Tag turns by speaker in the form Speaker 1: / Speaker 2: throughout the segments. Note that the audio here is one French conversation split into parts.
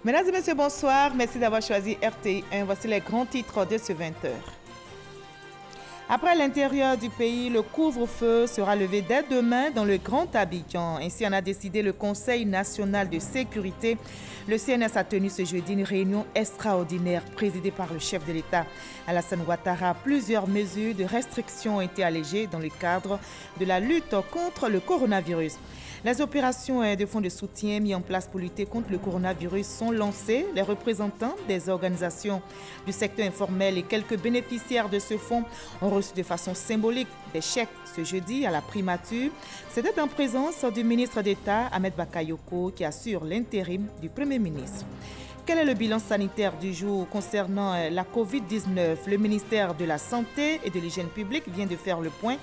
Speaker 1: Mesdames et messieurs, bonsoir. Merci d'avoir choisi RTI1. Voici les grands titres de ce 20h. Après l'intérieur du pays, le couvre-feu sera levé dès demain dans le Grand Abidjan. Ainsi en a décidé le Conseil national de sécurité. Le CNS a tenu ce jeudi une réunion extraordinaire présidée par le chef de l'État, Alassane Ouattara. Plusieurs mesures de restriction ont été allégées dans le cadre de la lutte contre le coronavirus. Les opérations de fonds de soutien mis en place pour lutter contre le coronavirus sont lancées. Les représentants des organisations du secteur informel et quelques bénéficiaires de ce fonds ont reçu de façon symbolique des chèques ce jeudi à la primature. C'était en présence du ministre d'État, Ahmed Bakayoko, qui assure l'intérim du Premier ministre. Quel est le bilan sanitaire du jour concernant la COVID-19? Le ministère de la Santé et de l'Hygiène publique vient de faire le point.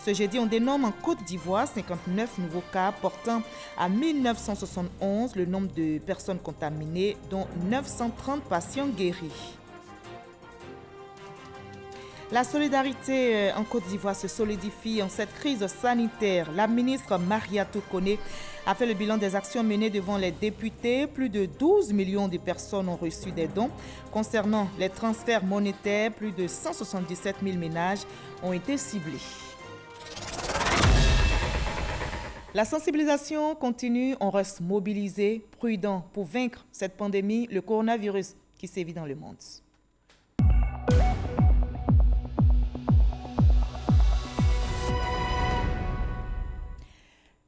Speaker 1: Ce jeudi, on dénomme en Côte d'Ivoire 59 nouveaux cas, portant à 1971 le nombre de personnes contaminées, dont 930 patients guéris. La solidarité en Côte d'Ivoire se solidifie en cette crise sanitaire. La ministre Maria Toukone a fait le bilan des actions menées devant les députés. Plus de 12 millions de personnes ont reçu des dons. Concernant les transferts monétaires, plus de 177 000 ménages ont été ciblés. La sensibilisation continue, on reste mobilisé, prudent pour vaincre cette pandémie, le coronavirus qui sévit dans le monde.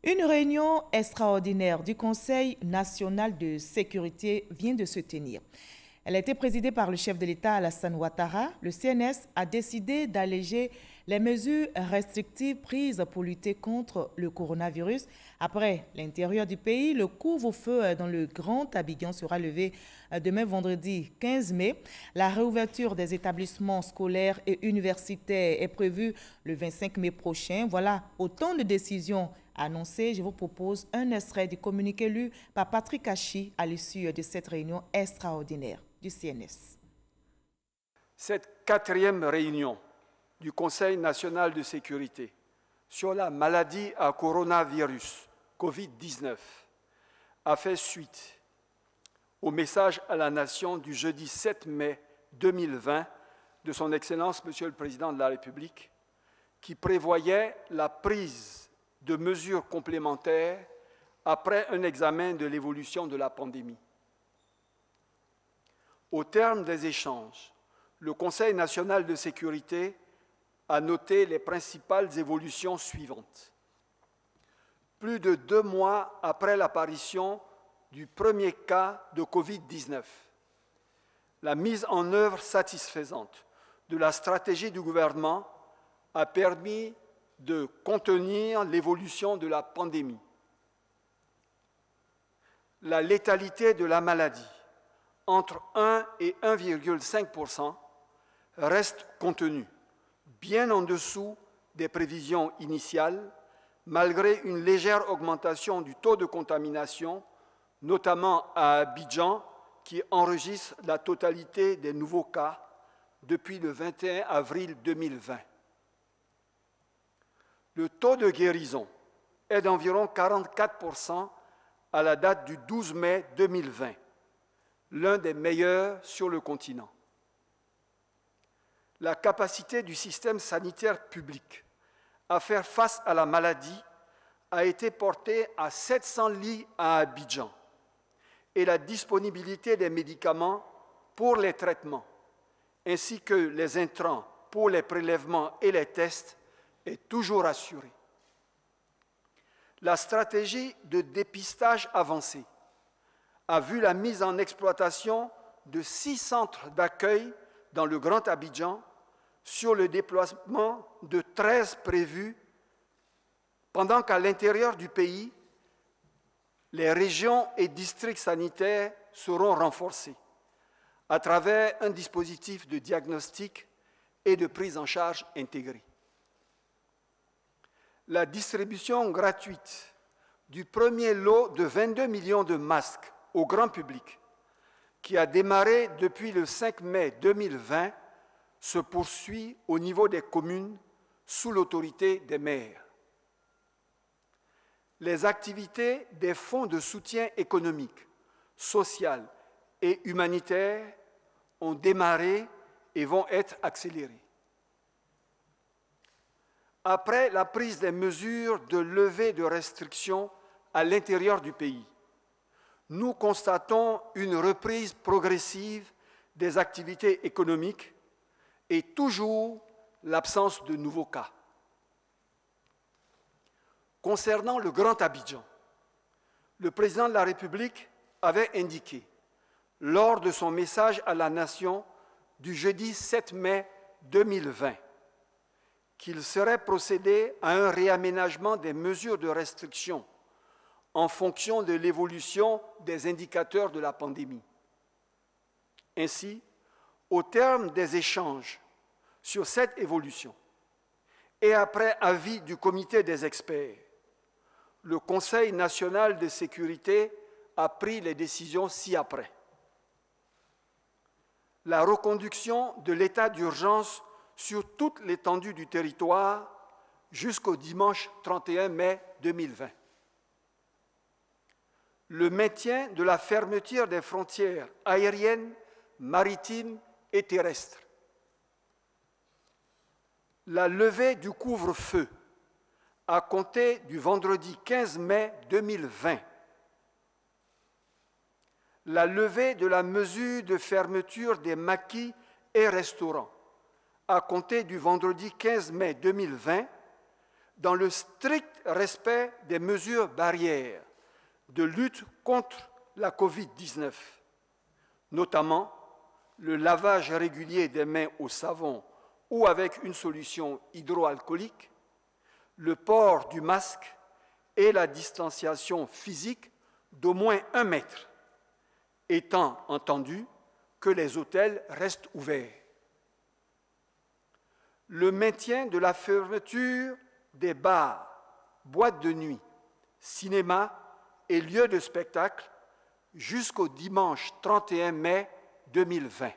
Speaker 1: Une réunion extraordinaire du Conseil national de sécurité vient de se tenir. Elle a été présidée par le chef de l'État Alassane Ouattara. Le CNS a décidé d'alléger les mesures restrictives prises pour lutter contre le coronavirus. Après l'intérieur du pays, le couvre-feu dans le Grand Abidjan sera levé demain vendredi 15 mai. La réouverture des établissements scolaires et universitaires est prévue le 25 mai prochain. Voilà autant de décisions annoncées. Je vous propose un extrait du communiqué lu par Patrick Hachi à l'issue de cette réunion extraordinaire du CNS.
Speaker 2: Cette 4e réunion du Conseil national de sécurité sur la maladie à coronavirus COVID-19 a fait suite au message à la nation du jeudi 7 mai 2020 de son Excellence Monsieur le Président de la République qui prévoyait la prise de mesures complémentaires après un examen de l'évolution de la pandémie. Au terme des échanges, le Conseil national de sécurité a noté les principales évolutions suivantes. Plus de 2 mois après l'apparition du premier cas de COVID-19, la mise en œuvre satisfaisante de la stratégie du gouvernement a permis de contenir l'évolution de la pandémie. La létalité de la maladie, entre 1 et 1,5%, reste contenue, bien en dessous des prévisions initiales, malgré une légère augmentation du taux de contamination, notamment à Abidjan, qui enregistre la totalité des nouveaux cas depuis le 21 avril 2020. Le taux de guérison est d'environ 44% à la date du 12 mai 2020, l'un des meilleurs sur le continent. La capacité du système sanitaire public à faire face à la maladie a été portée à 700 lits à Abidjan et la disponibilité des médicaments pour les traitements ainsi que les intrants pour les prélèvements et les tests est toujours assurée. La stratégie de dépistage avancé a vu la mise en exploitation de 6 centres d'accueil dans le Grand Abidjan sur le déploiement de 13 prévus, pendant qu'à l'intérieur du pays, les régions et districts sanitaires seront renforcés à travers un dispositif de diagnostic et de prise en charge intégrée. La distribution gratuite du premier lot de 22 millions de masques au grand public, qui a démarré depuis le 5 mai 2020, se poursuit au niveau des communes sous l'autorité des maires. Les activités des fonds de soutien économique, social et humanitaires ont démarré et vont être accélérés. Après la prise des mesures de levée de restrictions à l'intérieur du pays, nous constatons une reprise progressive des activités économiques et toujours l'absence de nouveaux cas. Concernant le Grand Abidjan, le président de la République avait indiqué, lors de son message à la nation du jeudi 7 mai 2020, qu'il serait procédé à un réaménagement des mesures de restriction en fonction de l'évolution des indicateurs de la pandémie. Ainsi, au terme des échanges sur cette évolution et après avis du comité des experts, le Conseil national de sécurité a pris les décisions ci-après. La reconduction de l'état d'urgence sur toute l'étendue du territoire jusqu'au dimanche 31 mai 2020. Le maintien de la fermeture des frontières aériennes, maritimes et terrestres. La levée du couvre-feu à compter du vendredi 15 mai 2020. La levée de la mesure de fermeture des maquis et restaurants à compter du vendredi 15 mai 2020 dans le strict respect des mesures barrières de lutte contre la COVID-19, notamment le lavage régulier des mains au savon ou avec une solution hydroalcoolique, le port du masque et la distanciation physique d'au moins 1 mètre, étant entendu que les hôtels restent ouverts. Le maintien de la fermeture des bars, boîtes de nuit, cinémas et lieux de spectacle jusqu'au dimanche 31 mai 2020.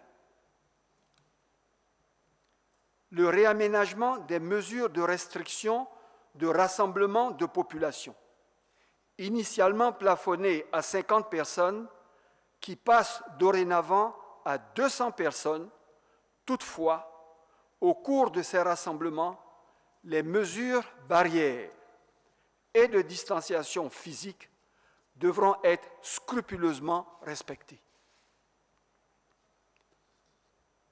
Speaker 2: Le réaménagement des mesures de restriction de rassemblement de population, initialement plafonnées à 50 personnes, qui passent dorénavant à 200 personnes. Toutefois, au cours de ces rassemblements, les mesures barrières et de distanciation physique devront être scrupuleusement respectées.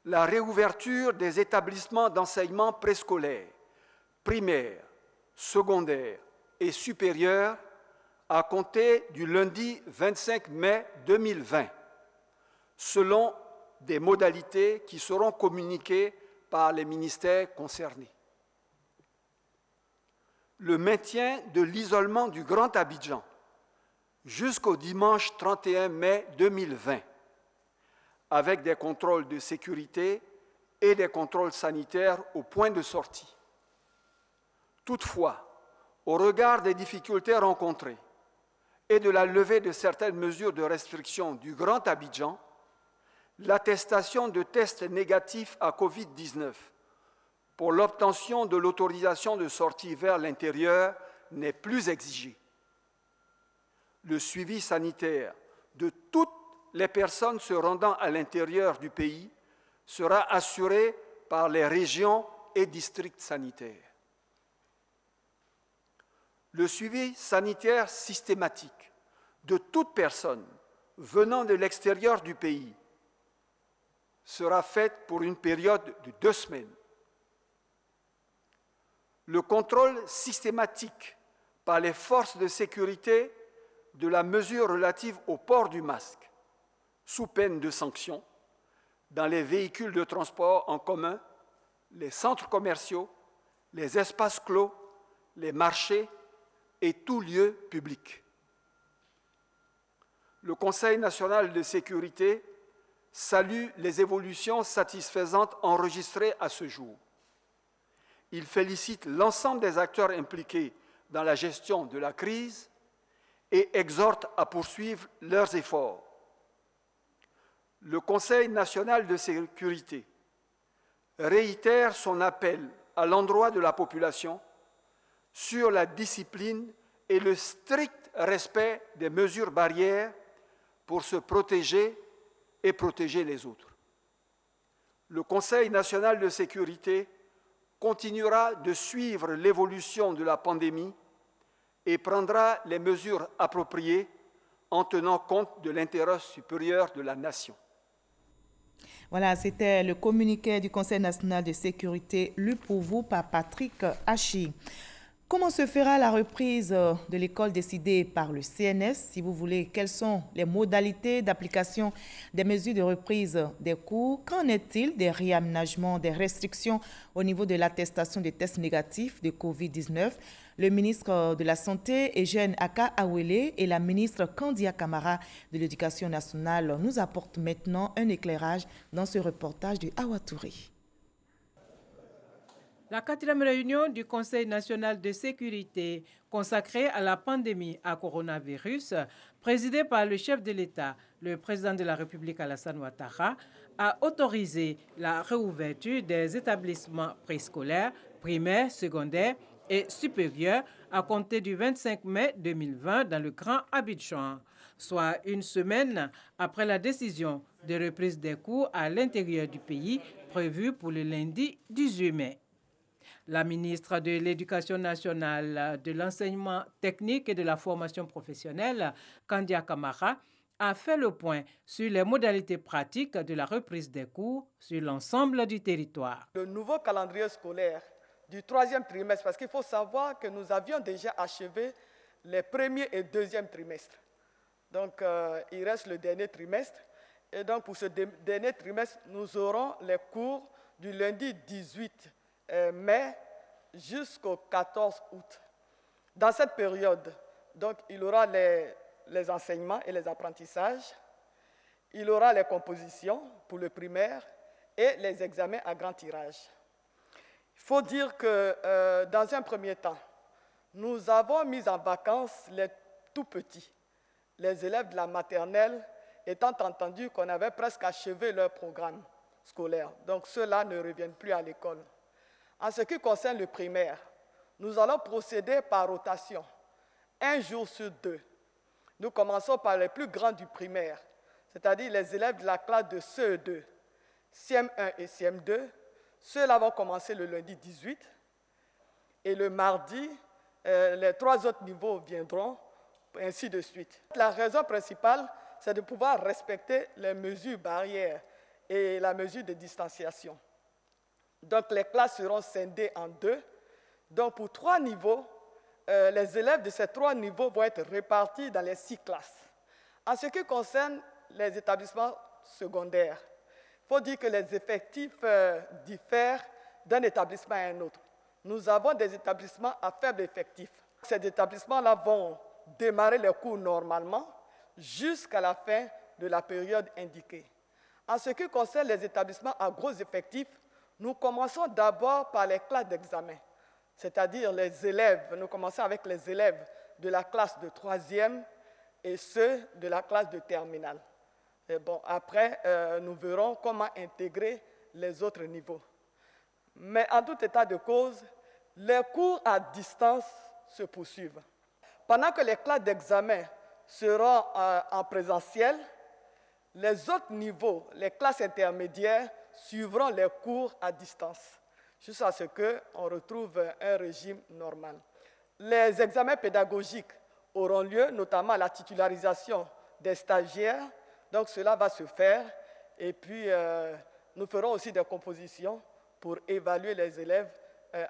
Speaker 2: La réouverture des établissements d'enseignement préscolaire, primaire, secondaire et supérieur à compter du lundi 25 mai 2020, selon des modalités qui seront communiquées par les ministères concernés. Le maintien de l'isolement du Grand Abidjan jusqu'au dimanche 31 mai 2020, avec des contrôles de sécurité et des contrôles sanitaires au point de sortie. Toutefois, au regard des difficultés rencontrées et de la levée de certaines mesures de restriction du Grand Abidjan, l'attestation de tests négatifs à COVID-19 pour l'obtention de l'autorisation de sortie vers l'intérieur n'est plus exigée. Le suivi sanitaire de toutes les personnes se rendant à l'intérieur du pays sera assuré par les régions et districts sanitaires. Le suivi sanitaire systématique de toute personne venant de l'extérieur du pays sera fait pour une période de 2 semaines. Le contrôle systématique par les forces de sécurité de la mesure relative au port du masque, sous peine de sanction, dans les véhicules de transport en commun, les centres commerciaux, les espaces clos, les marchés et tout lieu public. Le Conseil national de sécurité salue les évolutions satisfaisantes enregistrées à ce jour. Il félicite l'ensemble des acteurs impliqués dans la gestion de la crise et exhorte à poursuivre leurs efforts. Le Conseil national de sécurité réitère son appel à l'endroit de la population sur la discipline et le strict respect des mesures barrières pour se protéger et protéger les autres. Le Conseil national de sécurité continuera de suivre l'évolution de la pandémie et prendra les mesures appropriées en tenant compte de l'intérêt supérieur de la nation.
Speaker 1: Voilà, c'était le communiqué du Conseil national de sécurité lu pour vous par Patrick Hachi. Comment se fera la reprise de l'école décidée par le CNS? Si vous voulez, quelles sont les modalités d'application des mesures de reprise des cours? Qu'en est-il des réaménagements, des restrictions au niveau de l'attestation des tests négatifs de COVID-19? Le ministre de la Santé, Eugène Aka Awele, et la ministre Kandia Kamara de l'Éducation nationale nous apportent maintenant un éclairage dans ce reportage de Awa Touré.
Speaker 3: La 4e réunion du Conseil national de sécurité consacrée à la pandémie à coronavirus, présidée par le chef de l'État, le président de la République Alassane Ouattara, a autorisé la réouverture des établissements préscolaires, primaires, secondaires et supérieurs à compter du 25 mai 2020 dans le Grand Abidjan, soit une semaine après la décision de reprise des cours à l'intérieur du pays prévue pour le lundi 18 mai. La ministre de l'Éducation nationale, de l'enseignement technique et de la formation professionnelle, Kandia Kamara, a fait le point sur les modalités pratiques de la reprise des cours sur l'ensemble du territoire.
Speaker 4: Le nouveau calendrier scolaire du 3e trimestre, parce qu'il faut savoir que nous avions déjà achevé les premiers et 2e trimestres. Donc, il reste le dernier trimestre. Et donc, pour ce dernier trimestre, nous aurons les cours du lundi 18 mai jusqu'au 14 août. Dans cette période, donc, il y aura les enseignements et les apprentissages, il y aura les compositions pour le primaire et les examens à grand tirage. Il faut dire que dans un premier temps, nous avons mis en vacances les tout petits, les élèves de la maternelle, étant entendu qu'on avait presque achevé leur programme scolaire. Donc ceux-là ne reviennent plus à l'école. En ce qui concerne le primaire, nous allons procéder par rotation, un jour sur 2. Nous commençons par les plus grands du primaire, c'est-à-dire les élèves de la classe de CE2, CM1 et CM2. Ceux-là vont commencer le lundi 18 et le mardi, les 3 autres niveaux viendront, ainsi de suite. La raison principale, c'est de pouvoir respecter les mesures barrières et la mesure de distanciation. Donc, les classes seront scindées en 2. Donc, pour 3 niveaux, les élèves de ces 3 niveaux vont être répartis dans les 6 classes. En ce qui concerne les établissements secondaires, il faut dire que les effectifs diffèrent d'un établissement à un autre. Nous avons des établissements à faible effectif. Ces établissements-là vont démarrer les cours normalement jusqu'à la fin de la période indiquée. En ce qui concerne les établissements à gros effectifs, nous commençons d'abord par les classes d'examen, c'est-à-dire les élèves. Nous commençons avec les élèves de la classe de 3e et ceux de la classe de terminale. Et bon, après, nous verrons comment intégrer les autres niveaux. Mais en tout état de cause, les cours à distance se poursuivent. Pendant que les classes d'examen seront en présentiel, les autres niveaux, les classes intermédiaires, suivront les cours à distance, jusqu'à ce qu'on retrouve un régime normal. Les examens pédagogiques auront lieu, notamment la titularisation des stagiaires. Donc cela va se faire et puis nous ferons aussi des compositions pour évaluer les élèves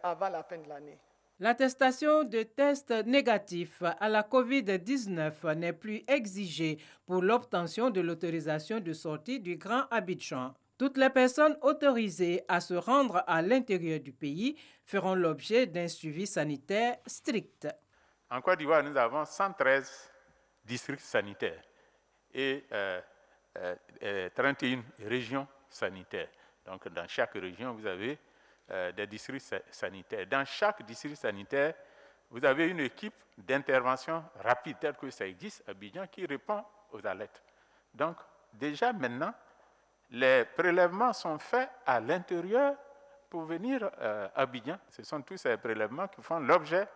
Speaker 4: avant la fin de l'année.
Speaker 3: L'attestation de tests négatifs à la COVID-19 n'est plus exigée pour l'obtention de l'autorisation de sortie du Grand Abidjan. Toutes les personnes autorisées à se rendre à l'intérieur du pays feront l'objet d'un suivi sanitaire strict.
Speaker 5: En Côte d'Ivoire, nous avons 113 districts sanitaires et 31 régions sanitaires. Donc, dans chaque région, vous avez des districts sanitaires. Dans chaque district sanitaire, vous avez une équipe d'intervention rapide, telle que ça existe à Abidjan, qui répond aux alertes. Donc, déjà maintenant, les prélèvements sont faits à l'intérieur pour venir à Abidjan. Ce sont tous ces prélèvements qui font l'objet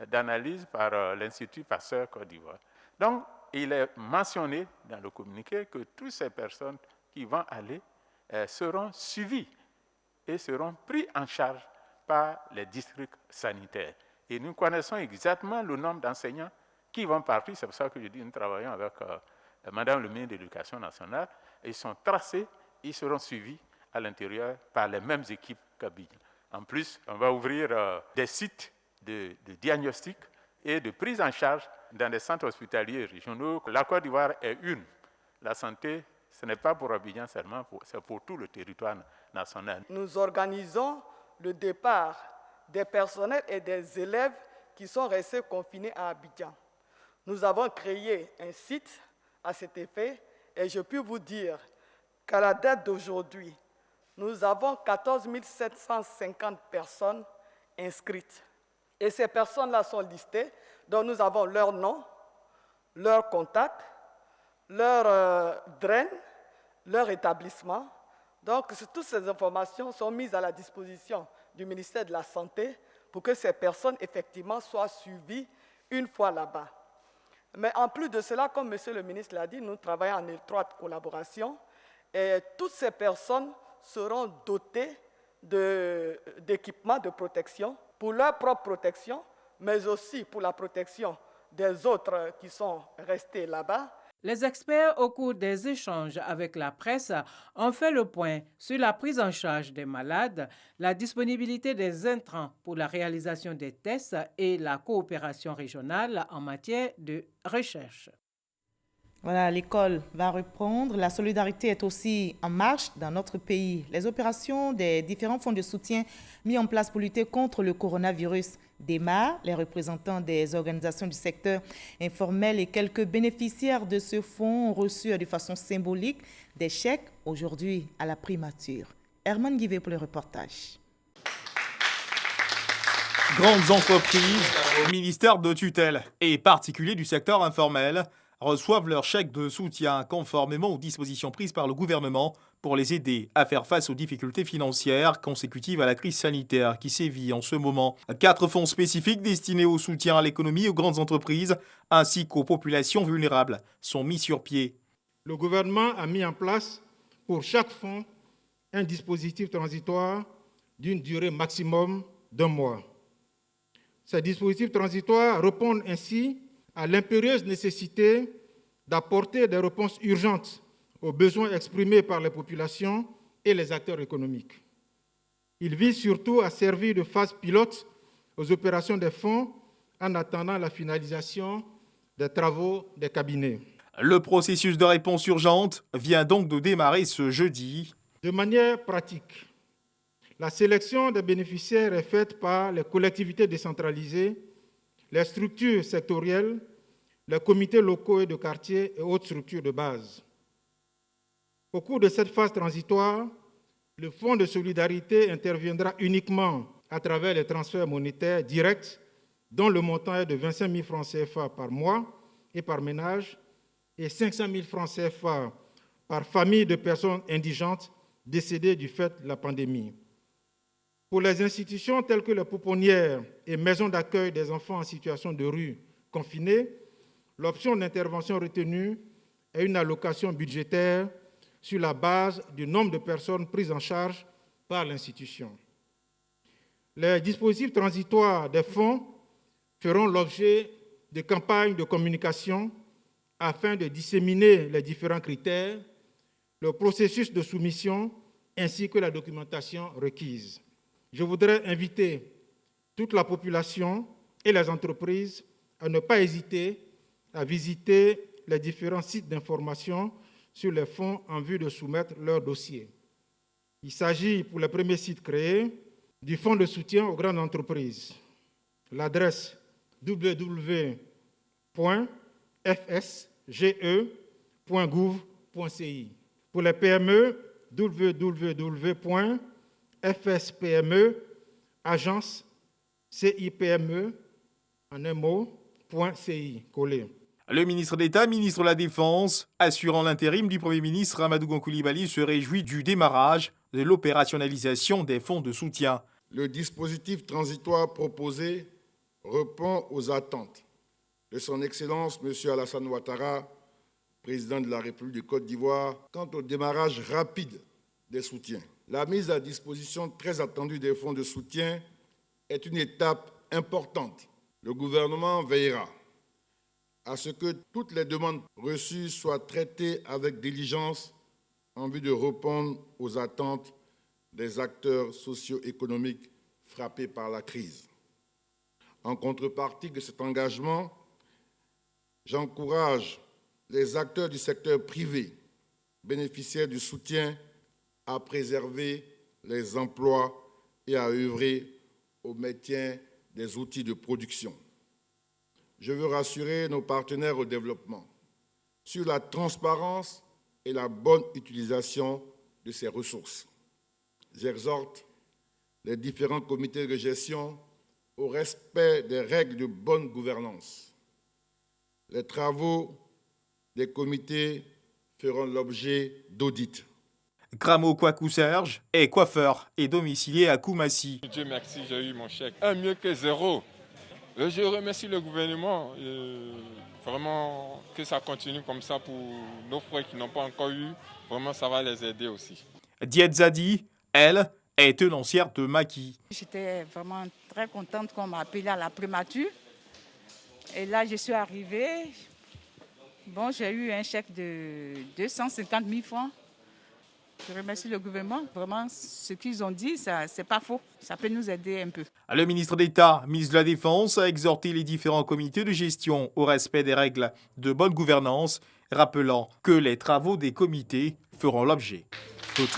Speaker 5: d'analyse par l'Institut Pasteur Côte d'Ivoire. Donc, il est mentionné dans le communiqué que toutes ces personnes qui vont aller seront suivis et seront pris en charge par les districts sanitaires. Et nous connaissons exactement le nombre d'enseignants qui vont partir. C'est pour ça que je dis que nous travaillons avec Madame le ministre de l'Éducation nationale. Ils sont tracés, ils seront suivis à l'intérieur par les mêmes équipes qu'Abidjan. En plus, on va ouvrir des sites de diagnostic et de prise en charge dans des centres hospitaliers régionaux. La Côte d'Ivoire est une. La santé, ce n'est pas pour Abidjan seulement, c'est pour tout le territoire national.
Speaker 4: Nous organisons le départ des personnels et des élèves qui sont restés confinés à Abidjan. Nous avons créé un site à cet effet et je peux vous dire qu'à la date d'aujourd'hui, nous avons 14 750 personnes inscrites. Et ces personnes-là sont listées, donc nous avons leur nom, leur contact, leur drain, leur établissement. Donc, toutes ces informations sont mises à la disposition du ministère de la Santé pour que ces personnes, effectivement, soient suivies une fois là-bas. Mais en plus de cela, comme M. le ministre l'a dit, nous travaillons en étroite collaboration et toutes ces personnes seront dotées d'équipements de protection pour leur propre protection, mais aussi pour la protection des autres qui sont restés là-bas.
Speaker 3: Les experts, au cours des échanges avec la presse, ont fait le point sur la prise en charge des malades, la disponibilité des intrants pour la réalisation des tests et la coopération régionale en matière de recherche.
Speaker 1: Voilà, l'école va reprendre. La solidarité est aussi en marche dans notre pays. Les opérations des différents fonds de soutien mis en place pour lutter contre le coronavirus démarrent. Les représentants des organisations du secteur informel et quelques bénéficiaires de ce fonds ont reçu de façon symbolique des chèques aujourd'hui à la primature. Herman Guivet pour le reportage.
Speaker 6: Grandes entreprises, ministères de tutelle et particuliers du secteur informel reçoivent leur chèque de soutien conformément aux dispositions prises par le gouvernement pour les aider à faire face aux difficultés financières consécutives à la crise sanitaire qui sévit en ce moment. 4 fonds spécifiques destinés au soutien à l'économie et aux grandes entreprises ainsi qu'aux populations vulnérables sont mis sur pied.
Speaker 7: Le gouvernement a mis en place pour chaque fonds un dispositif transitoire d'une durée maximum d'1 mois. Ces dispositifs transitoires répondent ainsi à l'impérieuse nécessité d'apporter des réponses urgentes aux besoins exprimés par les populations et les acteurs économiques. Il vise surtout à servir de phase pilote aux opérations des fonds en attendant la finalisation des travaux des cabinets.
Speaker 6: Le processus de réponse urgente vient donc de démarrer ce jeudi.
Speaker 7: De manière pratique, la sélection des bénéficiaires est faite par les collectivités décentralisées, les structures sectorielles, les comités locaux et de quartier et autres structures de base. Au cours de cette phase transitoire, le Fonds de solidarité interviendra uniquement à travers les transferts monétaires directs dont le montant est de 25 000 francs CFA par mois et par ménage et 500 000 francs CFA par famille de personnes indigentes décédées du fait de la pandémie. Pour les institutions telles que les pouponnières et maisons d'accueil des enfants en situation de rue confinés, l'option d'intervention retenue est une allocation budgétaire sur la base du nombre de personnes prises en charge par l'institution. Les dispositifs transitoires des fonds feront l'objet de campagnes de communication afin de disséminer les différents critères, le processus de soumission ainsi que la documentation requise. Je voudrais inviter toute la population et les entreprises à ne pas hésiter à visiter les différents sites d'information sur les fonds en vue de soumettre leur dossier. Il s'agit, pour le premier site créé, du Fonds de soutien aux grandes entreprises. L'adresse www.fsge.gouv.ci. Pour les PME, www.fspme, agence CIPME, en un mot.ci, collé.
Speaker 6: Le ministre d'État, ministre de la Défense, assurant l'intérim du Premier ministre Amadou Gon Coulibaly, se réjouit du démarrage de l'opérationnalisation des fonds de soutien.
Speaker 8: Le dispositif transitoire proposé répond aux attentes de son Excellence M. Alassane Ouattara, président de la République de Côte d'Ivoire, quant au démarrage rapide des soutiens. La mise à disposition très attendue des fonds de soutien est une étape importante. Le gouvernement veillera à ce que toutes les demandes reçues soient traitées avec diligence en vue de répondre aux attentes des acteurs socio-économiques frappés par la crise. En contrepartie de cet engagement, j'encourage les acteurs du secteur privé bénéficiaires du soutien à préserver les emplois et à œuvrer au maintien des outils de production. Je veux rassurer nos partenaires au développement sur la transparence et la bonne utilisation de ces ressources. J'exhorte les différents comités de gestion au respect des règles de bonne gouvernance. Les travaux des comités feront l'objet d'audits.
Speaker 6: Gramo Kwaku Serge est coiffeur et domicilié à Koumassi.
Speaker 9: Dieu merci, j'ai eu mon chèque. Un mieux que zéro. Je remercie le gouvernement. Vraiment que ça continue comme ça pour nos frères qui n'ont pas encore eu. Vraiment, ça va les aider aussi.
Speaker 6: Diet Zadi, elle, est tenancière de maquis.
Speaker 10: J'étais vraiment très contente qu'on m'a appelée à la primature. Et là, je suis arrivée. Bon, j'ai eu un chèque de 250 000 francs. Je remercie le gouvernement. Vraiment, ce qu'ils ont dit, c'est pas faux. Ça peut nous aider un peu.
Speaker 6: Le ministre d'État, ministre de la Défense, a exhorté les différents comités de gestion au respect des règles de bonne gouvernance, rappelant que les travaux des comités feront l'objet d'audits.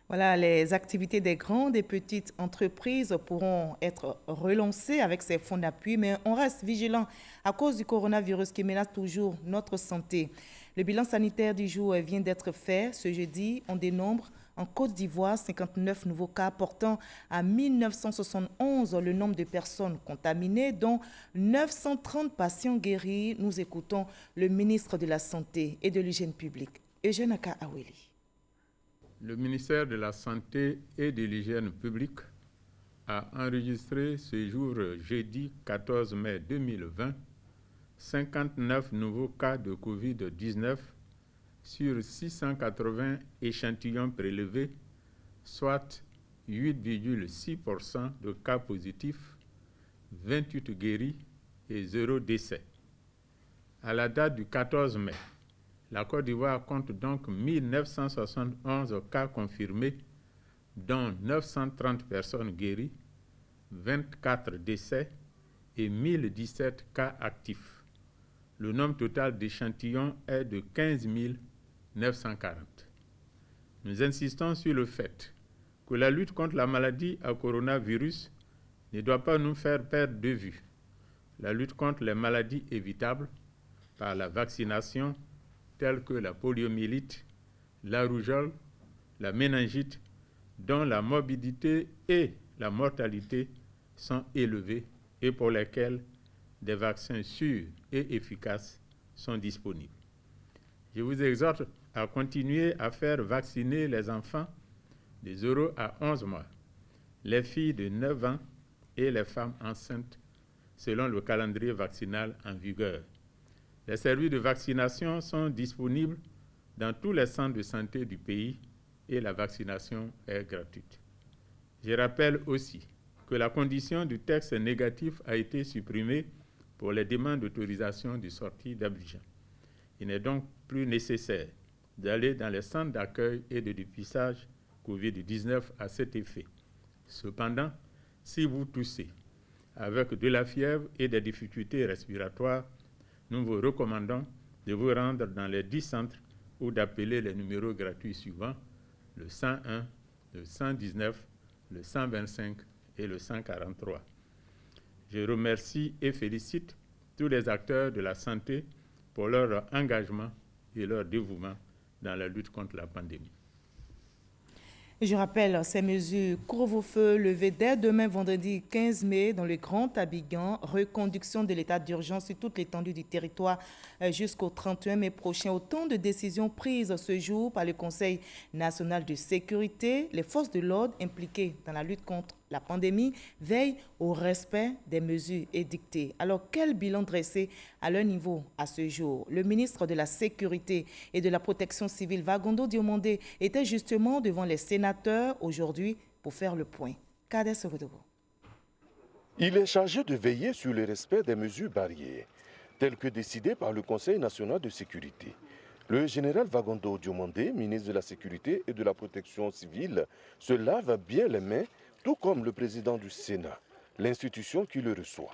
Speaker 1: Voilà, les activités des grandes et petites entreprises pourront être relancées avec ces fonds d'appui, mais on reste vigilant à cause du coronavirus qui menace toujours notre santé. Le bilan sanitaire du jour vient d'être fait. Ce jeudi, on dénombre en Côte d'Ivoire 59 nouveaux cas, portant à 1971 le nombre de personnes contaminées, dont 930 patients guéris. Nous écoutons le ministre de la Santé et de l'Hygiène publique, Eugène Aka Aweli.
Speaker 5: Le ministère de la Santé et de l'Hygiène publique a enregistré ce jour, jeudi 14 mai 2020, 59 nouveaux cas de Covid-19 sur 680 échantillons prélevés, soit 8,6% de cas positifs, 28 guéris et 0 décès. À la date du 14 mai, la Côte d'Ivoire compte donc 1971 cas confirmés, dont 930 personnes guéries, 24 décès et 1017 cas actifs. Le nombre total d'échantillons est de 15 940. Nous insistons sur le fait que la lutte contre la maladie à coronavirus ne doit pas nous faire perdre de vue la lutte contre les maladies évitables par la vaccination telles que la poliomyélite, la rougeole, la méningite, dont la morbidité et la mortalité sont élevées et pour lesquelles des vaccins sûrs et efficaces sont disponibles. Je vous exhorte à continuer à faire vacciner les enfants de 0 à 11 mois, les filles de 9 ans et les femmes enceintes selon le calendrier vaccinal en vigueur. Les services de vaccination sont disponibles dans tous les centres de santé du pays et la vaccination est gratuite. Je rappelle aussi que la condition du test négatif a été supprimée pour les demandes d'autorisation de sortie d'Abidjan. Il n'est donc plus nécessaire d'aller dans les centres d'accueil et de dépistage COVID-19 à cet effet. Cependant, si vous toussez avec de la fièvre et des difficultés respiratoires, nous vous recommandons de vous rendre dans les 10 centres ou d'appeler les numéros gratuits suivants, le 101, le 119, le 125 et le 143. Je remercie et félicite tous les acteurs de la santé pour leur engagement et leur dévouement dans la lutte contre la pandémie.
Speaker 1: Je rappelle ces mesures couvre-feu levées dès demain vendredi 15 mai dans le Grand Abidjan, reconduction de l'état d'urgence sur toute l'étendue du territoire jusqu'au 31 mai prochain. Autant de décisions prises ce jour par le Conseil national de sécurité, les forces de l'ordre impliquées dans la lutte contre la pandémie veillent au respect des mesures édictées. Alors, quel bilan dresser à leur niveau à ce jour? Le ministre de la Sécurité et de la Protection civile, Vagondo Diomondé, était justement devant les sénateurs aujourd'hui pour faire le point. Kader Sogodogo.
Speaker 11: Il est chargé de veiller sur le respect des mesures barrières, telles que décidées par le Conseil national de sécurité. Le général Vagondo Diomondé, ministre de la Sécurité et de la Protection civile, se lave bien les mains, tout comme le président du Sénat, l'institution qui le reçoit.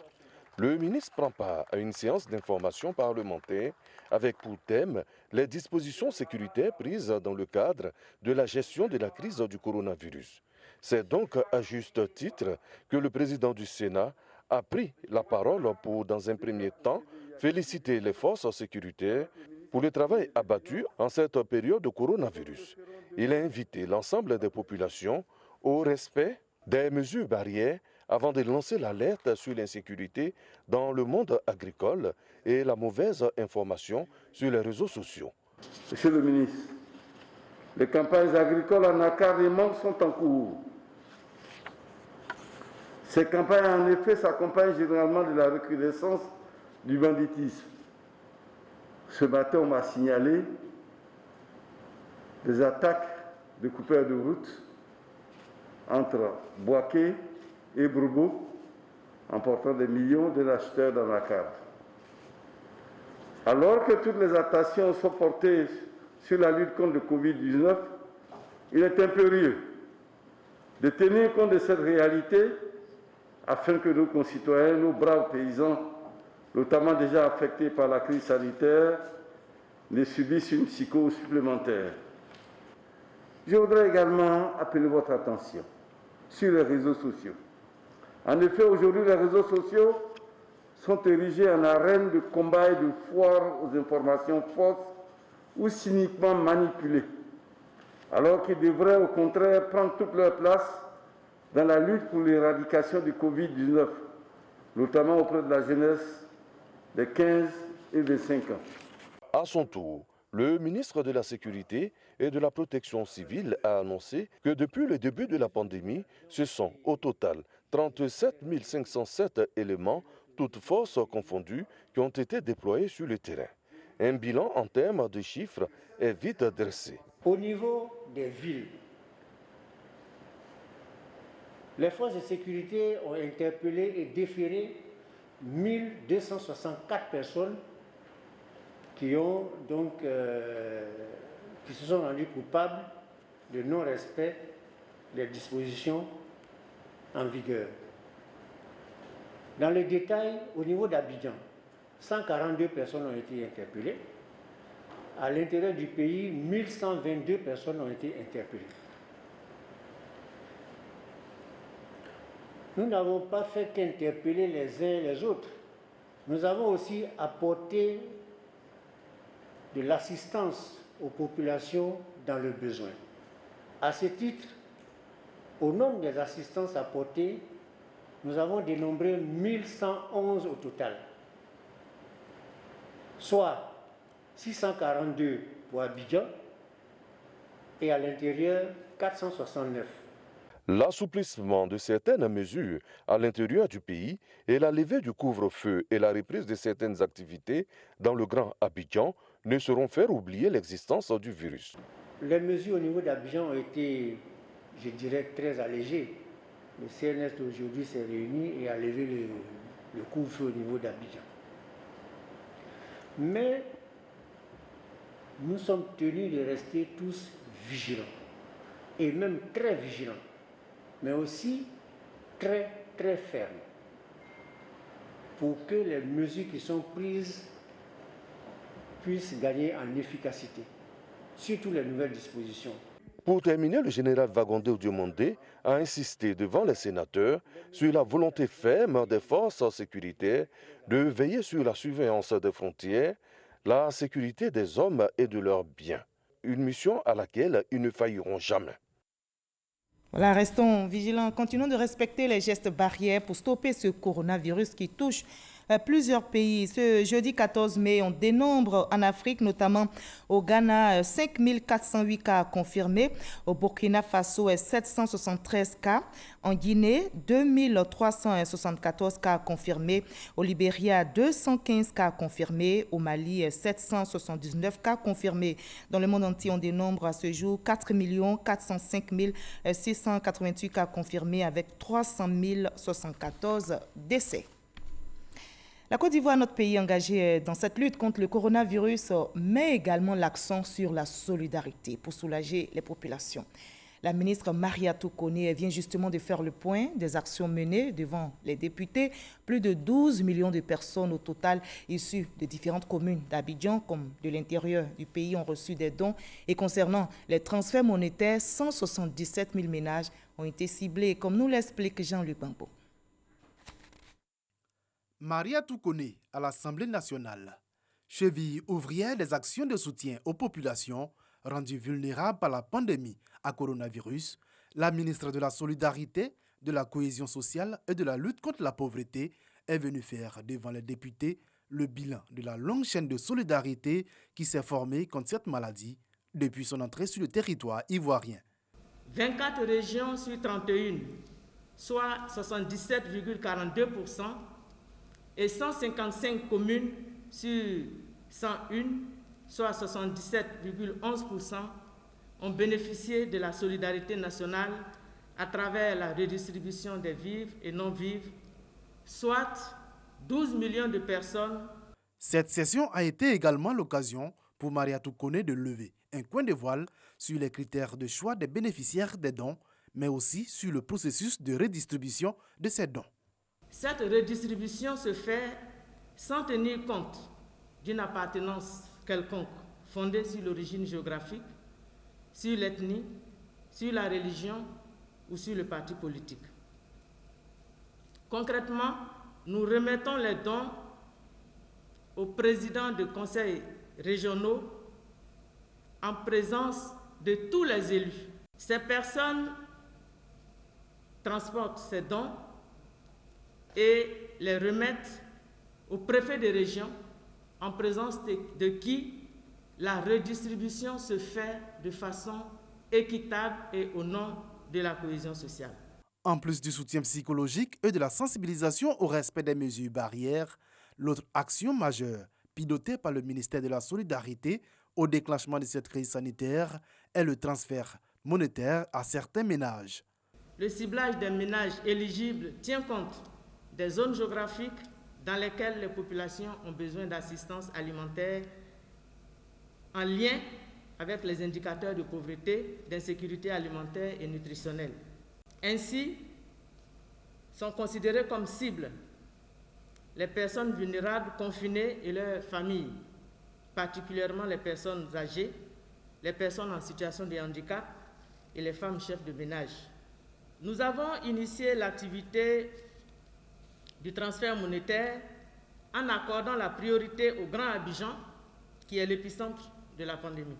Speaker 11: Le ministre prend part à une séance d'information parlementaire avec pour thème les dispositions sécuritaires prises dans le cadre de la gestion de la crise du coronavirus. C'est donc à juste titre que le président du Sénat a pris la parole pour, dans un premier temps, féliciter les forces sécuritaires pour le travail abattu en cette période de coronavirus. Il a invité l'ensemble des populations au respect des mesures barrières avant de lancer l'alerte sur l'insécurité dans le monde agricole et la mauvaise information sur les réseaux sociaux.
Speaker 12: Monsieur le ministre, les campagnes agricoles en accaparement sont en cours. Ces campagnes, en effet, s'accompagnent généralement de la recrudescence du banditisme. Ce matin, on m'a signalé des attaques de coupeurs de route entre Boaké et Brobo, emportant des millions de l'acheteurs dans la cave. Alors que toutes les attentions sont portées sur la lutte contre le Covid-19, il est impérieux de tenir compte de cette réalité afin que nos concitoyens, nos braves paysans, notamment déjà affectés par la crise sanitaire, ne subissent une psychose supplémentaire. Je voudrais également appeler votre attention sur les réseaux sociaux. En effet, aujourd'hui, les réseaux sociaux sont érigés en arène de combat et de foire aux informations fausses ou cyniquement manipulées, alors qu'ils devraient au contraire prendre toute leur place dans la lutte pour l'éradication du Covid-19, notamment auprès de la jeunesse des 15 et 25 ans.
Speaker 11: À son tour, le ministre de la Sécurité et de la Protection civile a annoncé que depuis le début de la pandémie, ce sont au total 37 507 éléments, toutes forces confondues, qui ont été déployés sur le terrain. Un bilan en termes de chiffres est vite dressé.
Speaker 13: Au niveau des villes, les forces de sécurité ont interpellé et déféré 1264 personnes qui se sont rendues coupables de non-respect des dispositions en vigueur. Dans le détail, au niveau d'Abidjan, 142 personnes ont été interpellées. À l'intérieur du pays, 1122 personnes ont été interpellées. Nous n'avons pas fait qu'interpeller les uns et les autres. Nous avons aussi apporté de l'assistance aux populations dans le besoin. À ce titre, au nombre des assistances apportées, nous avons dénombré 1111 au total, soit 642 pour Abidjan et à l'intérieur 469.
Speaker 11: L'assouplissement de certaines mesures à l'intérieur du pays et la levée du couvre-feu et la reprise de certaines activités dans le Grand Abidjan ne sauront faire oublier l'existence du virus.
Speaker 13: Les mesures au niveau d'Abidjan ont été, je dirais, très allégées. Le CNS aujourd'hui s'est réuni et a levé le couvre-feu au niveau d'Abidjan. Mais nous sommes tenus de rester tous vigilants, et même très vigilants, mais aussi très, très fermes, pour que les mesures qui sont prises puissent gagner en efficacité, surtout les nouvelles dispositions.
Speaker 11: Pour terminer, le général Vagondo Diomondé a insisté devant les sénateurs sur la volonté ferme des forces sécuritaires de veiller sur la surveillance des frontières, la sécurité des hommes et de leurs biens. Une mission à laquelle ils ne failliront jamais.
Speaker 1: Voilà, restons vigilants. Continuons de respecter les gestes barrières pour stopper ce coronavirus qui touche plusieurs pays. Ce jeudi 14 mai, on dénombre en Afrique, notamment au Ghana, 5 408 cas confirmés. Au Burkina Faso, 773 cas. En Guinée, 2374 cas confirmés. Au Libéria, 215 cas confirmés. Au Mali, 779 cas confirmés. Dans le monde entier, on dénombre à ce jour 4 405 688 cas confirmés avec 300 074 décès. La Côte d'Ivoire, notre pays engagé dans cette lutte contre le coronavirus, met également l'accent sur la solidarité pour soulager les populations. La ministre Mariatou Koné vient justement de faire le point des actions menées devant les députés. Plus de 12 millions de personnes au total issues de différentes communes d'Abidjan comme de l'intérieur du pays ont reçu des dons. Et concernant les transferts monétaires, 177 000 ménages ont été ciblés, comme nous l'explique Jean-Luc Bambo.
Speaker 14: Mariatou Koné à l'Assemblée nationale. Cheville ouvrière des actions de soutien aux populations rendues vulnérables par la pandémie à coronavirus, la ministre de la Solidarité, de la Cohésion sociale et de la lutte contre la pauvreté est venue faire devant les députés le bilan de la longue chaîne de solidarité qui s'est formée contre cette maladie depuis son entrée sur le territoire ivoirien.
Speaker 15: 24 régions sur 31, soit 77,42%, et 155 communes sur 101, soit 77,11%, ont bénéficié de la solidarité nationale à travers la redistribution des vivres et non-vivres, soit 12 millions de personnes.
Speaker 14: Cette session a été également l'occasion pour Mariatou Koné de lever un coin de voile sur les critères de choix des bénéficiaires des dons, mais aussi sur le processus de redistribution de ces dons.
Speaker 15: Cette redistribution se fait sans tenir compte d'une appartenance quelconque fondée sur l'origine géographique, sur l'ethnie, sur la religion ou sur le parti politique. Concrètement, nous remettons les dons aux présidents de conseils régionaux en présence de tous les élus. Ces personnes transportent ces dons et les remettent au préfet de région en présence de qui la redistribution se fait de façon équitable et au nom de la cohésion sociale.
Speaker 14: En plus du soutien psychologique et de la sensibilisation au respect des mesures barrières, l'autre action majeure, pilotée par le ministère de la Solidarité au déclenchement de cette crise sanitaire, est le transfert monétaire à certains ménages.
Speaker 15: Le ciblage des ménages éligibles tient compte des zones géographiques dans lesquelles les populations ont besoin d'assistance alimentaire en lien avec les indicateurs de pauvreté, d'insécurité alimentaire et nutritionnelle. Ainsi, sont considérées comme cibles les personnes vulnérables confinées et leurs familles, particulièrement les personnes âgées, les personnes en situation de handicap et les femmes chefs de ménage. Nous avons initié l'activité du transfert monétaire en accordant la priorité au Grand Abidjan, qui est l'épicentre de la pandémie.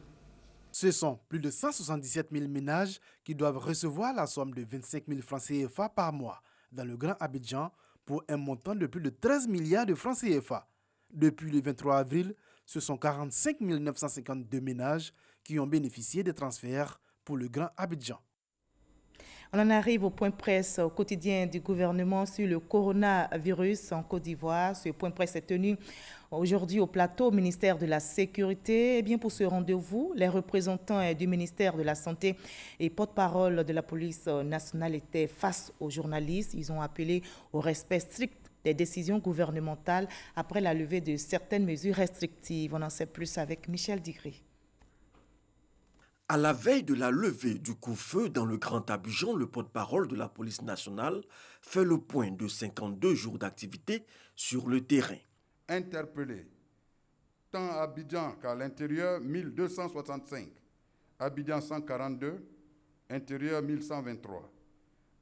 Speaker 14: Ce sont plus de 177 000 ménages qui doivent recevoir la somme de 25 000 francs CFA par mois dans le Grand Abidjan pour un montant de plus de 13 milliards de francs CFA. Depuis le 23 avril, ce sont 45 952 ménages qui ont bénéficié des transferts pour le Grand Abidjan.
Speaker 1: On en arrive au point presse au quotidien du gouvernement sur le coronavirus en Côte d'Ivoire. Ce point presse est tenu aujourd'hui au plateau au ministère de la Sécurité. Et bien pour ce rendez-vous, les représentants du ministère de la Santé et porte-parole de la police nationale étaient face aux journalistes. Ils ont appelé au respect strict des décisions gouvernementales après la levée de certaines mesures restrictives. On en sait plus avec Michel Digri.
Speaker 16: À la veille de la levée du couvre-feu dans le Grand Abidjan, le porte-parole de la police nationale fait le point de 52 jours d'activité sur le terrain.
Speaker 8: Interpellés, tant à Abidjan qu'à l'intérieur, 1265. Abidjan 142, intérieur 1123.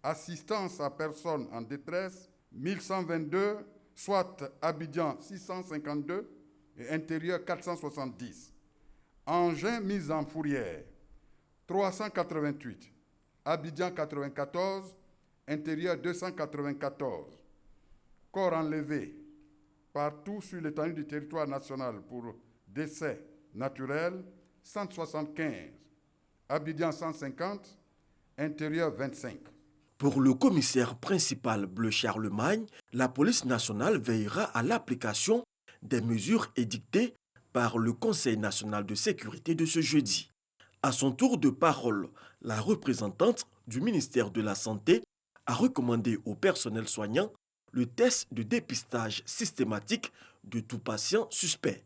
Speaker 8: Assistance à personnes en détresse, 1122, soit Abidjan 652 et intérieur 470. Engins mis en fourrière, 388. Abidjan 94, intérieur 294. Corps enlevé,
Speaker 17: partout sur l'étendue du territoire national pour décès naturels, 175. Abidjan 150, intérieur 25.
Speaker 16: Pour le commissaire principal Bleu Charlemagne, la police nationale veillera à l'application des mesures édictées par le Conseil national de sécurité de ce jeudi. À son tour de parole, la représentante du ministère de la Santé a recommandé au personnel soignant le test de dépistage systématique de tout patient suspect.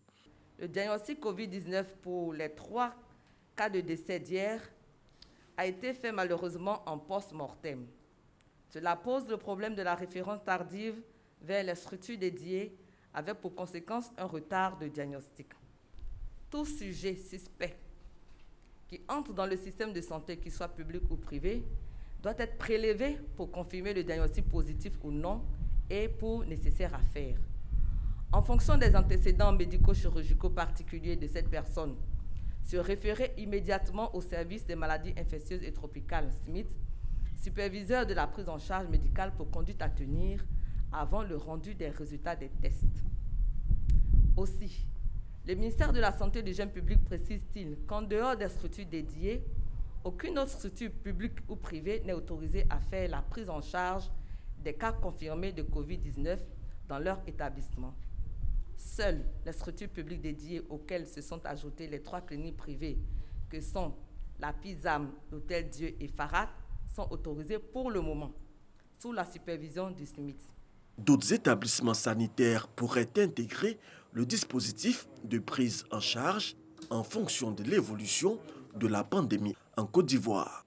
Speaker 18: Le diagnostic Covid-19 pour les 3 cas de décès d'hier a été fait malheureusement en post-mortem. Cela pose le problème de la référence tardive vers les structures dédiées avec pour conséquence un retard de diagnostic. Tout sujet suspect qui entre dans le système de santé, qu'il soit public ou privé, doit être prélevé pour confirmer le diagnostic positif ou non et pour nécessaire à faire. En fonction des antécédents médico-chirurgicaux particuliers de cette personne, se référer immédiatement au service des maladies infectieuses et tropicales SMIT, superviseur de la prise en charge médicale pour conduite à tenir avant le rendu des résultats des tests. Aussi, le ministère de la Santé et du Jeune Public précise-t-il qu'en dehors des structures dédiées, aucune autre structure publique ou privée n'est autorisée à faire la prise en charge des cas confirmés de Covid-19 dans leur établissement. Seules les structures publiques dédiées auxquelles se sont ajoutées les 3 cliniques privées que sont la PISAM, l'Hôtel Dieu et Farad sont autorisées pour le moment, sous la supervision du SMIT.
Speaker 16: D'autres établissements sanitaires pourraient intégrer le dispositif de prise en charge en fonction de l'évolution de la pandémie en Côte d'Ivoire.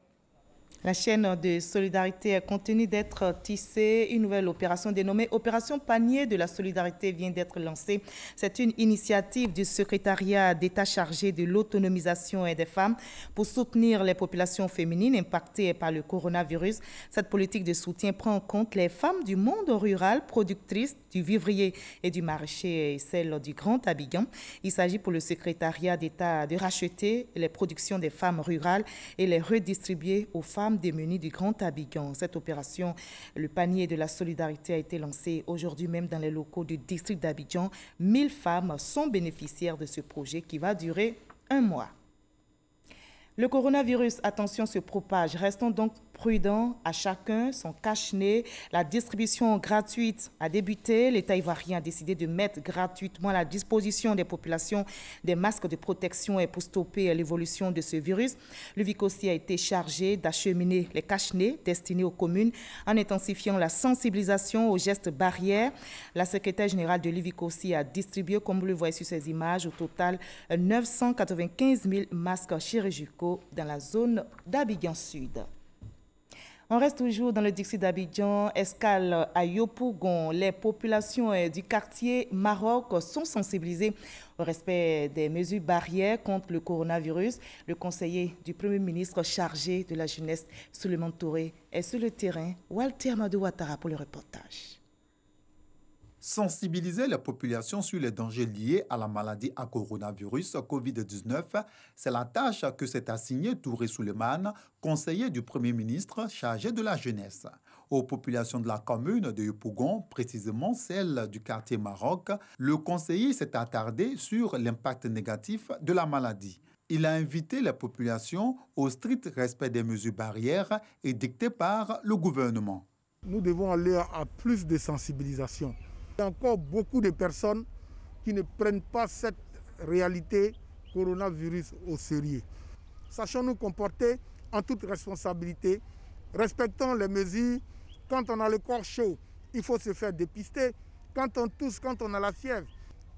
Speaker 1: La chaîne de solidarité continue d'être tissée. Une nouvelle opération dénommée Opération Panier de la Solidarité vient d'être lancée. C'est une initiative du secrétariat d'État chargé de l'autonomisation des femmes pour soutenir les populations féminines impactées par le coronavirus. Cette politique de soutien prend en compte les femmes du monde rural, productrices du vivrier et du maraîcher et celles du Grand Abidjan. Il s'agit pour le secrétariat d'État de racheter les productions des femmes rurales et les redistribuer aux femmes démunies du Grand Abidjan. Cette opération, le panier de la solidarité, a été lancée aujourd'hui même dans les locaux du district d'Abidjan. 1000 femmes sont bénéficiaires de ce projet qui va durer 1 mois. Le coronavirus, attention, se propage. Restons donc prudents, à chacun son cache-nez. La distribution gratuite a débuté. L'État ivoirien a décidé de mettre gratuitement à la disposition des populations des masques de protection et pour stopper l'évolution de ce virus. Le VIC aussi a été chargé d'acheminer les cache-nez destinés aux communes en intensifiant la sensibilisation aux gestes barrières. La secrétaire générale de l'IVIC aussi a distribué, comme vous le voyez sur ces images, au total 995 000 masques chirurgicaux dans la zone d'Abidjan Sud. On reste toujours dans le district d'Abidjan, escale à Yopougon. Les populations du quartier Maroc sont sensibilisées au respect des mesures barrières contre le coronavirus. Le conseiller du Premier ministre chargé de la jeunesse, Souleymane Touré, est sur le terrain. Walter Amadou Ouattara pour le reportage.
Speaker 19: Sensibiliser la population sur les dangers liés à la maladie à coronavirus Covid-19, c'est la tâche que s'est assignée Touré Souleymane, conseiller du Premier ministre chargé de la jeunesse. Aux populations de la commune de Yopougon, précisément celle du quartier Maroc, le conseiller s'est attardé sur l'impact négatif de la maladie. Il a invité la population au strict respect des mesures barrières édictées par le gouvernement.
Speaker 20: Nous devons aller à plus de sensibilisation. Il y a encore beaucoup de personnes qui ne prennent pas cette réalité coronavirus au sérieux. Sachons nous comporter en toute responsabilité, respectons les mesures. Quand on a le corps chaud, il faut se faire dépister. Quand on tousse, quand on a la fièvre,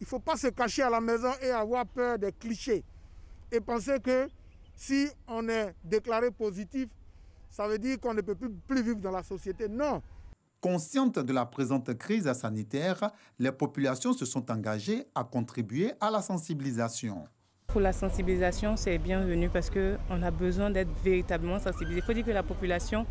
Speaker 20: il ne faut pas se cacher à la maison et avoir peur des clichés. Et penser que si on est déclaré positif, ça veut dire qu'on ne peut plus vivre dans la société. Non.
Speaker 19: Conscientes de la présente crise sanitaire, les populations se sont engagées à contribuer à la sensibilisation.
Speaker 21: Pour la sensibilisation, c'est bienvenu parce qu'on a besoin d'être véritablement sensibilisé. Il faut dire que la population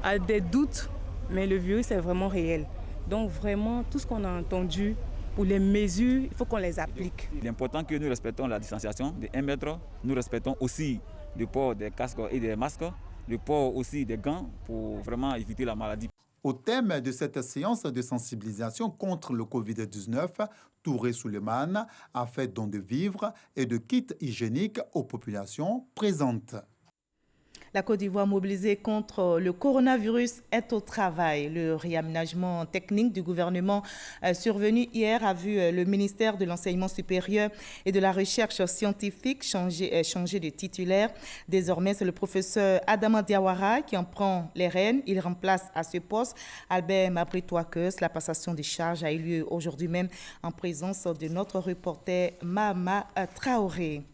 Speaker 21: a des doutes, mais le virus est vraiment réel. Donc vraiment, tout ce qu'on a entendu pour les mesures, il faut qu'on les applique.
Speaker 22: Il est important que nous respectons la distanciation de 1 mètre. Nous respectons aussi le port des casques et des masques, le port aussi des gants pour vraiment éviter la maladie.
Speaker 19: Au thème de cette séance de sensibilisation contre le Covid-19, Touré Souleymane a fait don de vivres et de kits hygiéniques aux populations présentes.
Speaker 1: La Côte d'Ivoire mobilisée contre le coronavirus est au travail. Le réaménagement technique du gouvernement survenu hier a vu le ministère de l'Enseignement supérieur et de la Recherche scientifique changer de titulaire. Désormais, c'est le professeur Adama Diawara qui en prend les rênes. Il remplace à ce poste Albert Mabri-Touakeus. La passation des charges a eu lieu aujourd'hui même en présence de notre reporter Mama Traoré.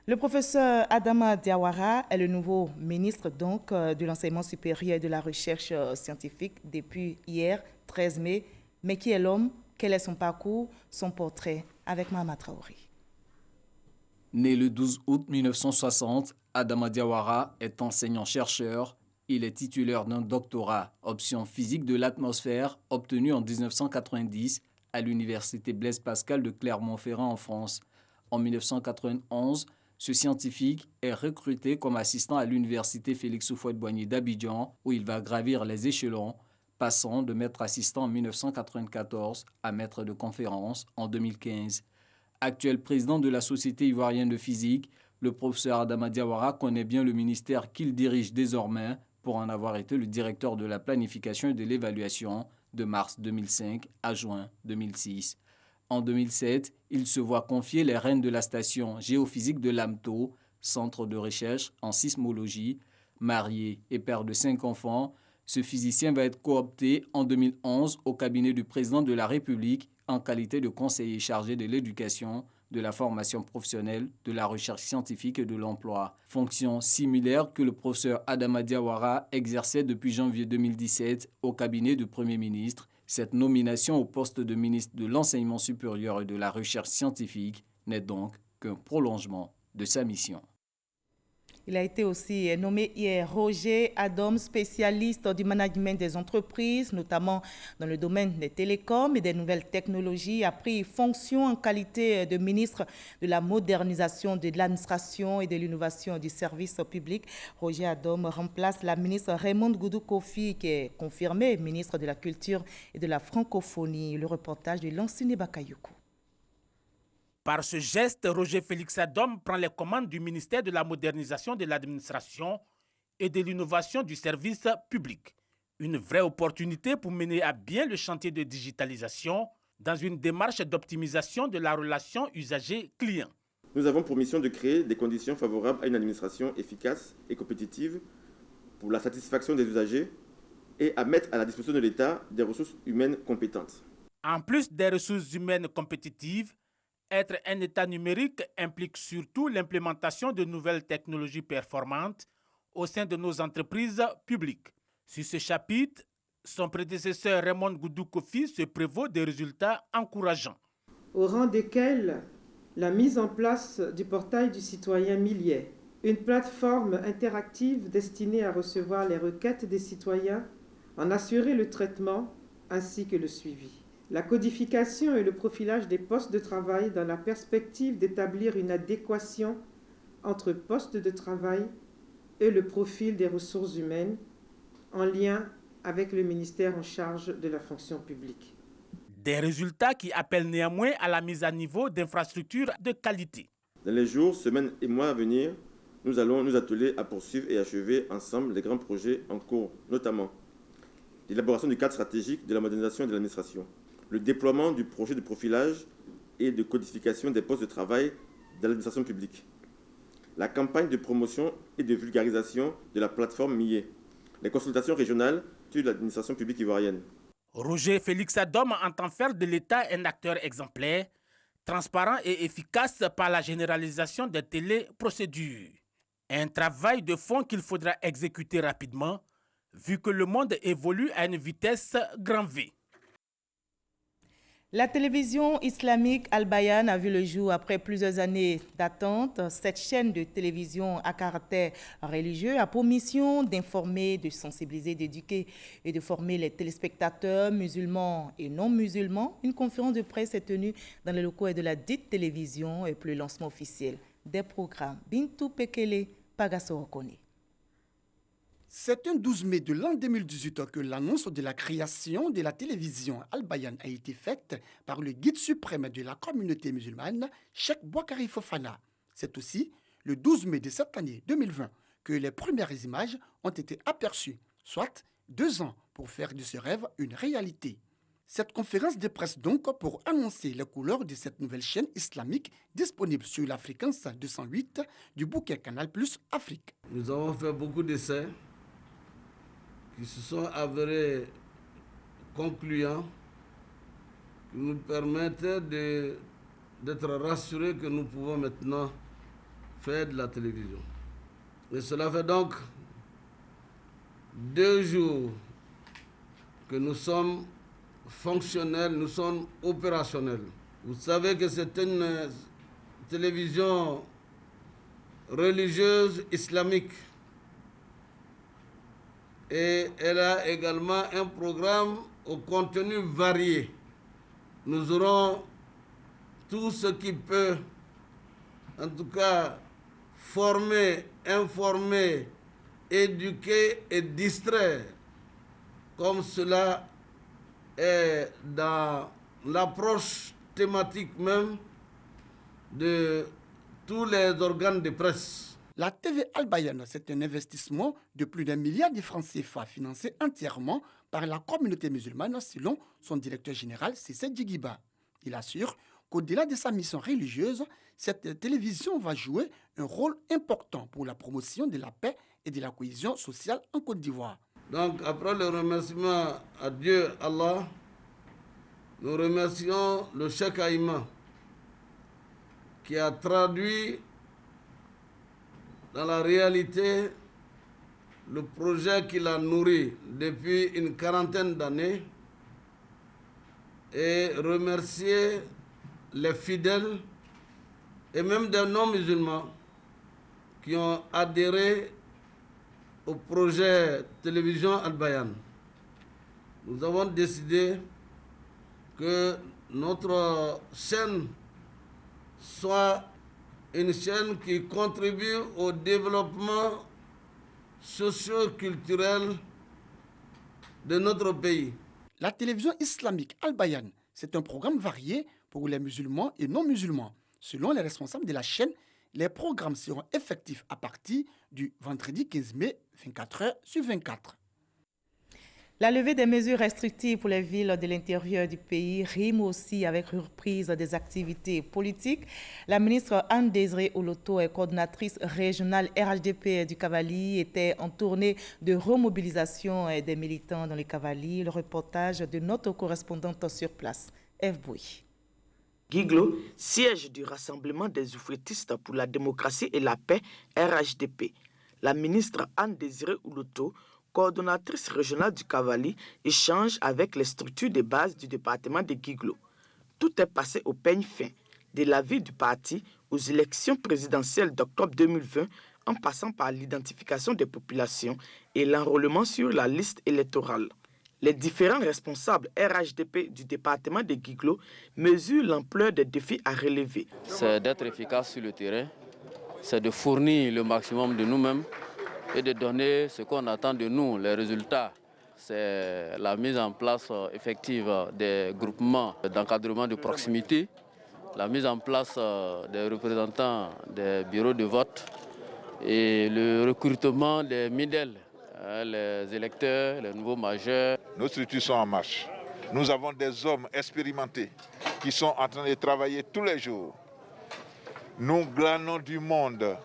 Speaker 1: Le professeur Adama Diawara est le nouveau ministre de l'Enseignement supérieur et de la Recherche scientifique depuis hier, 13 mai. Mais qui est l'homme? Quel est son parcours? Son portrait avec Mama Traoré.
Speaker 2: Né le 12 août 1960, Adama Diawara est enseignant-chercheur. Il est titulaire d'un doctorat option physique de l'atmosphère obtenu en 1990 à l'université Blaise Pascal de Clermont-Ferrand en France. En 1991, ce scientifique est recruté comme assistant à l'université Félix Houphouët-Boigny d'Abidjan, où il va gravir les échelons, passant de maître assistant en 1994 à maître de conférence en 2015. Actuel président de la Société ivoirienne de physique, le professeur Adama Diawara connaît bien le ministère qu'il dirige désormais pour en avoir été le directeur de la planification et de l'évaluation de mars 2005 à juin 2006. En 2007, il se voit confier les rênes de la station géophysique de l'AMTO, centre de recherche en sismologie. Marié et père de 5 enfants, ce physicien va être coopté en 2011 au cabinet du président de la République en qualité de conseiller chargé de l'éducation, de la formation professionnelle, de la recherche scientifique et de l'emploi. Fonction similaire que le professeur Adama Diawara exerçait depuis janvier 2017 au cabinet du Premier ministre. Cette nomination au poste de ministre de l'Enseignement supérieur et de la Recherche scientifique n'est donc qu'un prolongement de sa mission.
Speaker 1: Il a été aussi nommé hier Roger Adom, spécialiste du management des entreprises, notamment dans le domaine des télécoms et des nouvelles technologies, a pris fonction en qualité de ministre de la modernisation de l'administration et de l'innovation du service public. Roger Adom remplace la ministre Raymonde Goudou Kofi, qui est confirmée ministre de la Culture et de la Francophonie. Le reportage de Lansine Bakayoko.
Speaker 4: Par ce geste, Roger Félix Adom prend les commandes du ministère de la modernisation de l'administration et de l'innovation du service public. Une vraie opportunité pour mener à bien le chantier de digitalisation dans une démarche d'optimisation de la relation usager-client.
Speaker 23: Nous avons pour mission de créer des conditions favorables à une administration efficace et compétitive pour la satisfaction des usagers et à mettre à la disposition de l'État des ressources humaines compétentes.
Speaker 4: En plus des ressources humaines compétitives, être un État numérique implique surtout l'implémentation de nouvelles technologies performantes au sein de nos entreprises publiques. Sur ce chapitre, son prédécesseur Raymond Goudou Kofi se prévaut des résultats encourageants.
Speaker 15: Au rang desquels la mise en place du portail du citoyen Millier, une plateforme interactive destinée à recevoir les requêtes des citoyens, en assurer le traitement ainsi que le suivi. La codification et le profilage des postes de travail dans la perspective d'établir une adéquation entre postes de travail et le profil des ressources humaines en lien avec le ministère en charge de la fonction publique.
Speaker 4: Des résultats qui appellent néanmoins à la mise à niveau d'infrastructures de qualité.
Speaker 23: Dans les jours, semaines et mois à venir, nous allons nous atteler à poursuivre et achever ensemble les grands projets en cours, notamment l'élaboration du cadre stratégique de la modernisation de l'administration, le déploiement du projet de profilage et de codification des postes de travail de l'administration publique, la campagne de promotion et de vulgarisation de la plateforme MIE, les consultations régionales sur l'administration publique ivoirienne.
Speaker 4: Roger Félix Adom entend faire de l'État un acteur exemplaire, transparent et efficace par la généralisation des téléprocédures. Un travail de fond qu'il faudra exécuter rapidement, vu que le monde évolue à une vitesse grand V.
Speaker 1: La télévision islamique Al-Bayan a vu le jour après plusieurs années d'attente. Cette chaîne de télévision à caractère religieux a pour mission d'informer, de sensibiliser, d'éduquer et de former les téléspectateurs musulmans et non musulmans. Une conférence de presse est tenue dans les locaux de la dite télévision et pour le lancement officiel des programmes. Bintou Pekele, Pagaso Okone.
Speaker 3: C'est un 12 mai de l'an 2018 que l'annonce de la création de la télévision Al Bayan a été faite par le guide suprême de la communauté musulmane, Cheikh Boakari Fofana. C'est aussi le 12 mai de cette année 2020 que les premières images ont été aperçues, soit 2 ans pour faire de ce rêve une réalité. Cette conférence de presse donc pour annoncer les couleurs de cette nouvelle chaîne islamique disponible sur la fréquence 208 du bouquet Canal Plus Afrique.
Speaker 7: Nous avons fait beaucoup d'essais qui se sont avérés concluants, qui nous permettaient d'être rassurés que nous pouvons maintenant faire de la télévision. Et cela fait donc 2 jours que nous sommes fonctionnels, nous sommes opérationnels. Vous savez que c'est une télévision religieuse islamique. Et elle a également un programme au contenu varié. Nous aurons tout ce qui peut, en tout cas, former, informer, éduquer et distraire, comme cela est dans l'approche thématique même de tous les organes de presse.
Speaker 3: La TV Al Bayan, c'est un investissement de plus d'1 milliard de francs CFA financé entièrement par la communauté musulmane selon son directeur général Cissé Djigiba. Il assure qu'au-delà de sa mission religieuse, cette télévision va jouer un rôle important pour la promotion de la paix et de la cohésion sociale en Côte d'Ivoire.
Speaker 7: Donc après le remerciement à Dieu, Allah, nous remercions le Cheikh Aïma qui a traduit dans la réalité le projet qu'il a nourri depuis une 40aine d'années et remercier les fidèles et même des non-musulmans qui ont adhéré au projet télévision Al Bayan. Nous avons décidé que notre chaîne soit une chaîne qui contribue au développement socio-culturel de notre pays.
Speaker 3: La télévision islamique Al Bayan, c'est un programme varié pour les musulmans et non-musulmans. Selon les responsables de la chaîne, les programmes seront effectifs à partir du vendredi 15 mai, 24 heures sur 24.
Speaker 1: La levée des mesures restrictives pour les villes de l'intérieur du pays rime aussi avec reprise des activités politiques. La ministre Anne-Désirée Oloto, coordonnatrice régionale RHDP du Cavali, était en tournée de remobilisation des militants dans les Cavali. Le reportage de notre correspondante sur place, Eve Bouy.
Speaker 9: Guiglo, siège du Rassemblement des oufrétistes pour la démocratie et la paix, RHDP. La ministre Anne-Désirée Oloto, coordonnatrice régionale du Cavali, échange avec les structures de base du département de Guiglo. Tout est passé au peigne fin, de l'avis du parti aux élections présidentielles d'octobre 2020, en passant par l'identification des populations et l'enrôlement sur la liste électorale. Les différents responsables RHDP du département de Guiglo mesurent l'ampleur des défis à relever.
Speaker 24: C'est d'être efficace sur le terrain, c'est de fournir le maximum de nous-mêmes et de donner ce qu'on attend de nous, les résultats. C'est la mise en place effective des groupements d'encadrement de proximité, la mise en place des représentants des bureaux de vote et le recrutement des MIDEL, les électeurs, les nouveaux majeurs.
Speaker 25: Nos structures sont en marche. Nous avons des hommes expérimentés qui sont en train de travailler tous les jours. Nous glanons du monde.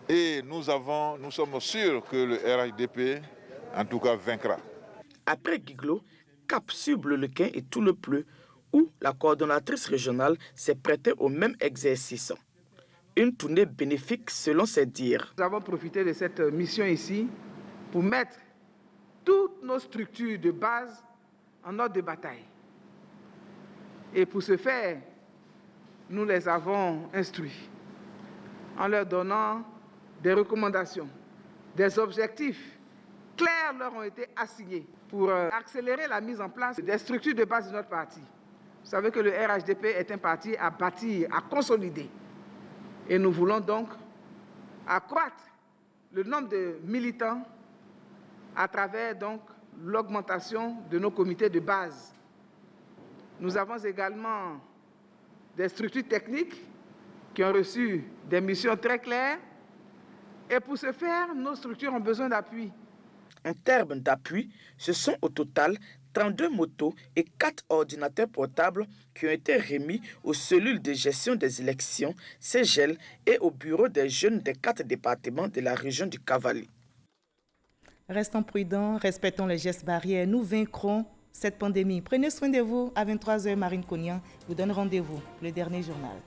Speaker 25: Et nous sommes sûrs que le RHDP, en tout cas, vaincra.
Speaker 9: Après Guiglo, cap sur Bleu-le-Quin et tout le Pleu, où la coordonnatrice régionale s'est prêtée au même exercice. Une tournée bénéfique selon ses dires.
Speaker 26: Nous avons profité de cette mission ici pour mettre toutes nos structures de base en ordre de bataille. Et pour ce faire, nous les avons instruits en leur donnant des recommandations, des objectifs clairs leur ont été assignés pour accélérer la mise en place des structures de base de notre parti. Vous savez que le RHDP est un parti à bâtir, à consolider. Et nous voulons donc accroître le nombre de militants à travers donc l'augmentation de nos comités de base. Nous avons également des structures techniques qui ont reçu des missions très claires. Et pour ce faire, nos structures ont besoin d'appui.
Speaker 9: En termes d'appui, ce sont au total 32 motos et 4 ordinateurs portables qui ont été remis aux cellules de gestion des élections, CEGEL, et au bureau des jeunes des 4 départements de la région du Cavali.
Speaker 1: Restons prudents, respectons les gestes barrières. Nous vaincrons cette pandémie. Prenez soin de vous. À 23h, Marine Cognan vous donne rendez-vous pour le dernier journal.